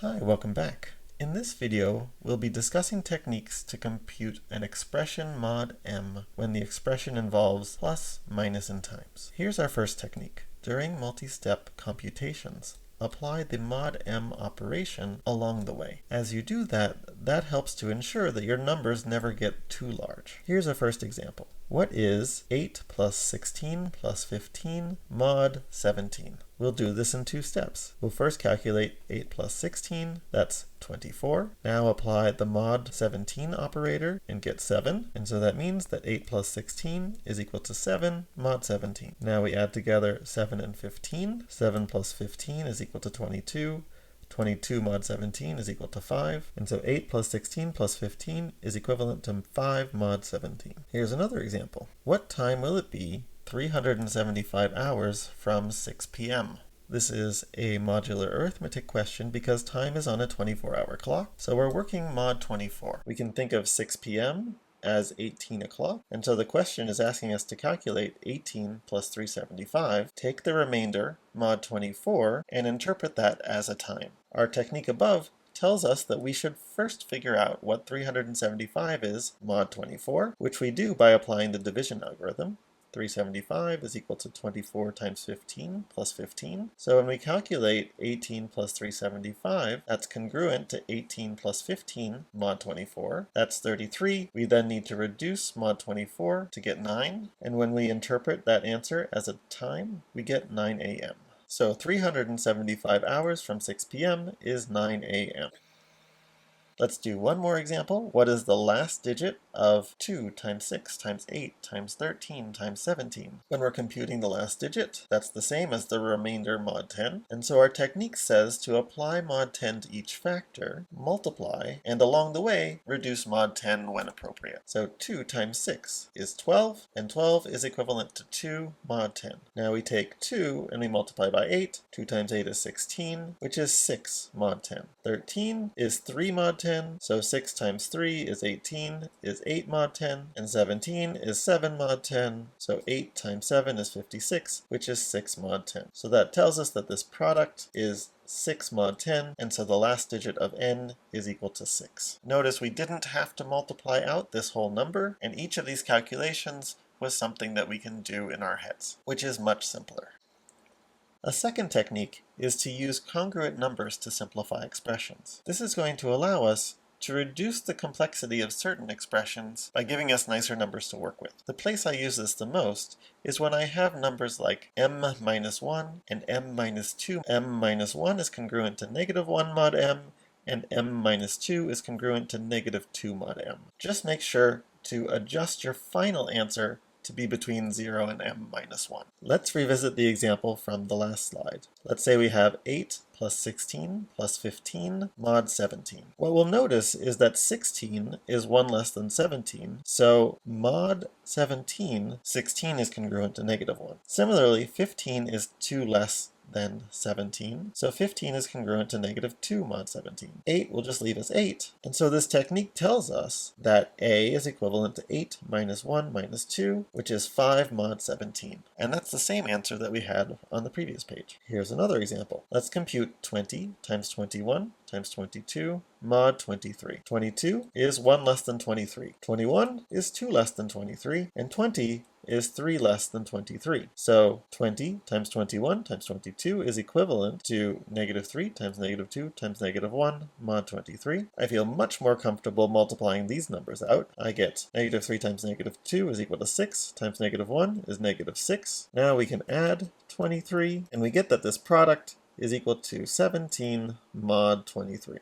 Hi, welcome back. In this video, we'll be discussing techniques to compute an expression mod m when the expression involves plus, minus, and times. Here's our first technique. During multi-step computations, apply the mod m operation along the way. As you do that, that helps to ensure that your numbers never get too large. Here's our first example. What is 8 plus 16 plus 15 mod 17? We'll do this in two steps. We'll first calculate 8 plus 16, that's 24. Now apply the mod 17 operator and get 7. And so that means that 8 plus 16 is equal to 7 mod 17. Now we add together 7 and 15. 7 plus 15 is equal to 22. 22 mod 17 is equal to 5, and so 8 plus 16 plus 15 is equivalent to 5 mod 17. Here's another example. What time will it be 375 hours from 6 p.m.? This is a modular arithmetic question because time is on a 24-hour clock, so we're working mod 24. We can think of 6 p.m. as 18 o'clock, and so the question is asking us to calculate 18 plus 375, take the remainder, mod 24, and interpret that as a time. Our technique above tells us that we should first figure out what 375 is mod 24, which we do by applying the division algorithm. 375 is equal to 24 times 15 plus 15. So when we calculate 18 plus 375, that's congruent to 18 plus 15 mod 24. That's 33. We then need to reduce mod 24 to get 9. And when we interpret that answer as a time, we get 9 a.m. So 375 hours from 6 p.m. is 9 a.m. Let's do one more example. What is the last digit of 2 times 6 times 8 times 13 times 17? When we're computing the last digit, that's the same as the remainder mod 10. And so our technique says to apply mod 10 to each factor, multiply, and along the way, reduce mod 10 when appropriate. So 2 times 6 is 12, and 12 is equivalent to 2 mod 10. Now we take 2 and we multiply by 8. 2 times 8 is 16, which is 6 mod 10. 13 is 3 mod 10. So 6 times 3 is 18, is 8 mod 10, and 17 is 7 mod 10, so 8 times 7 is 56, which is 6 mod 10. So that tells us that this product is 6 mod 10, and so the last digit of n is equal to 6. Notice we didn't have to multiply out this whole number, and each of these calculations was something that we can do in our heads, which is much simpler. A second technique is to use congruent numbers to simplify expressions. This is going to allow us to reduce the complexity of certain expressions by giving us nicer numbers to work with. The place I use this the most is when I have numbers like m minus 1 and m minus 2. m minus 1 is congruent to negative 1 mod m, and m minus 2 is congruent to negative 2 mod m. Just make sure to adjust your final answer to be between 0 and m minus 1. Let's revisit the example from the last slide. Let's say we have 8 plus 16 plus 15 mod 17. What we'll notice is that 16 is 1 less than 17, so mod 17, 16 is congruent to negative 1. Similarly, 15 is 2 less than 17, so 15 is congruent to negative 2 mod 17. 8 will just leave us 8, and so this technique tells us that a is equivalent to 8 minus 1 minus 2, which is 5 mod 17. And that's the same answer that we had on the previous page. Here's another example. Let's compute 20 times 21 times 22 mod 23. 22 is 1 less than 23. 21 is 2 less than 23, and 20 is 3 less than 23. So 20 times 21 times 22 is equivalent to negative 3 times negative 2 times negative 1 mod 23. I feel much more comfortable multiplying these numbers out. I get negative 3 times negative 2 is equal to 6 times negative 1 is negative 6. Now we can add 23, and we get that this product is equal to 17 mod 23.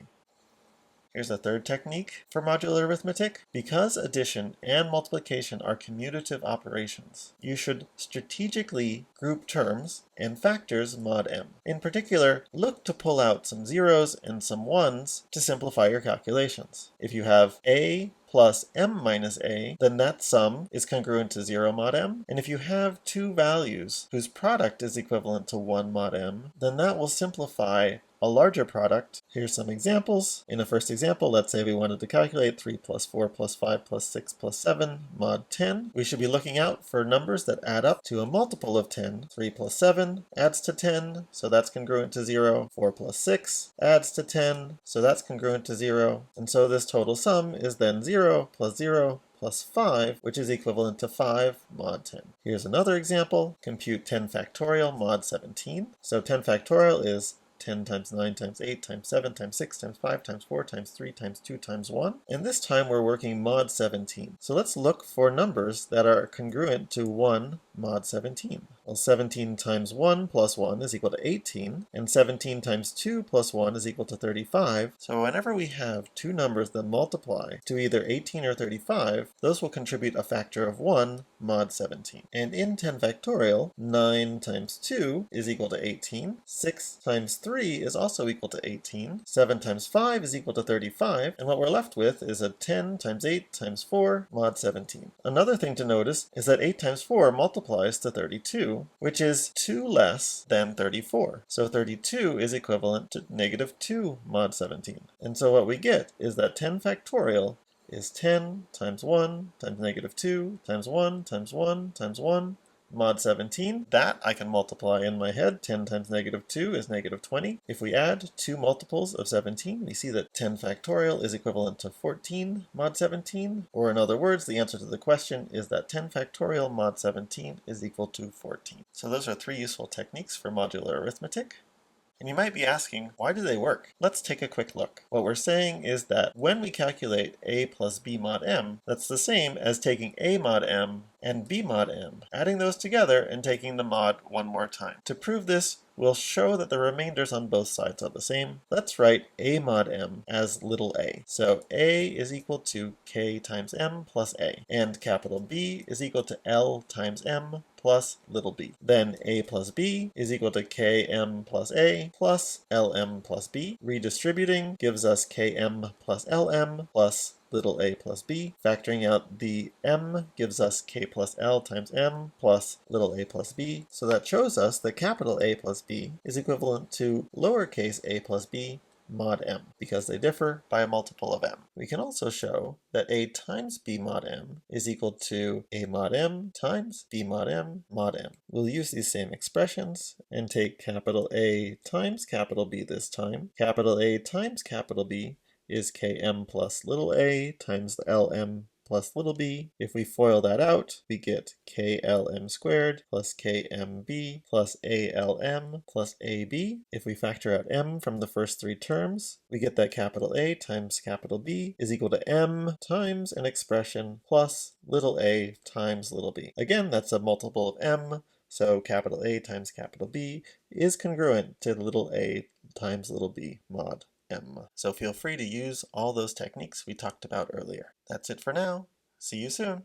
Here's a third technique for modular arithmetic. Because addition and multiplication are commutative operations, you should strategically group terms and factors mod m. In particular, look to pull out some zeros and some ones to simplify your calculations. If you have a plus m minus a, then that sum is congruent to 0 mod m. And if you have two values whose product is equivalent to 1 mod m, then that will simplify a larger product. Here's some examples. In the first example, let's say we wanted to calculate 3 plus 4 plus 5 plus 6 plus 7 mod 10. We should be looking out for numbers that add up to a multiple of 10. 3 plus 7 adds to 10, so that's congruent to 0. 4 plus 6 adds to 10, so that's congruent to 0. And so this total sum is then 0 plus 0 plus 5, which is equivalent to 5 mod 10. Here's another example. Compute 10 factorial mod 17. So 10 factorial is 10 times 9 times 8 times 7 times 6 times 5 times 4 times 3 times 2 times 1. And this time we're working mod 17. So let's look for numbers that are congruent to 1 mod 17. Well, 17 times 1 plus 1 is equal to 18, and 17 times 2 plus 1 is equal to 35. So whenever we have two numbers that multiply to either 18 or 35, those will contribute a factor of 1 mod 17. And in 10 factorial, 9 times 2 is equal to 18, 6 times 3 is also equal to 18, 7 times 5 is equal to 35, and what we're left with is a 10 times 8 times 4 mod 17. Another thing to notice is that 8 times 4 multiplies to 32, which is 2 less than 34. So 32 is equivalent to negative 2 mod 17. And so what we get is that 10 factorial is 10 times 1 times negative 2 times 1 times 1 times 1 mod 17. That I can multiply in my head. 10 times negative 2 is negative 20. If we add two multiples of 17, we see that 10 factorial is equivalent to 14 mod 17. Or in other words, the answer to the question is that 10 factorial mod 17 is equal to 14. So those are three useful techniques for modular arithmetic. And you might be asking, why do they work? Let's take a quick look. What we're saying is that when we calculate a plus b mod m, that's the same as taking a mod m and b mod m, adding those together and taking the mod one more time. To prove this, we'll show that the remainders on both sides are the same. Let's write a mod m as little a. So a is equal to k times m plus a, and capital B is equal to L times m plus little b. Then a plus b is equal to km plus a plus lm plus b. Redistributing gives us km plus lm plus little a plus b. Factoring out the m gives us k plus l times m plus little a plus b. So that shows us that capital A plus b is equivalent to lowercase a plus b mod m, because they differ by a multiple of m. We can also show that a times b mod m is equal to a mod m times b mod m mod m. We'll use these same expressions and take capital A times capital B this time. Capital A times capital B is km plus little a times the lm plus little b. If we FOIL that out, we get klm squared plus kmb plus alm plus ab. If we factor out m from the first three terms, we get that capital A times capital B is equal to m times an expression plus little a times little b. Again, that's a multiple of m, so capital A times capital B is congruent to little a times little b mod m. So feel free to use all those techniques we talked about earlier. That's it for now. See you soon.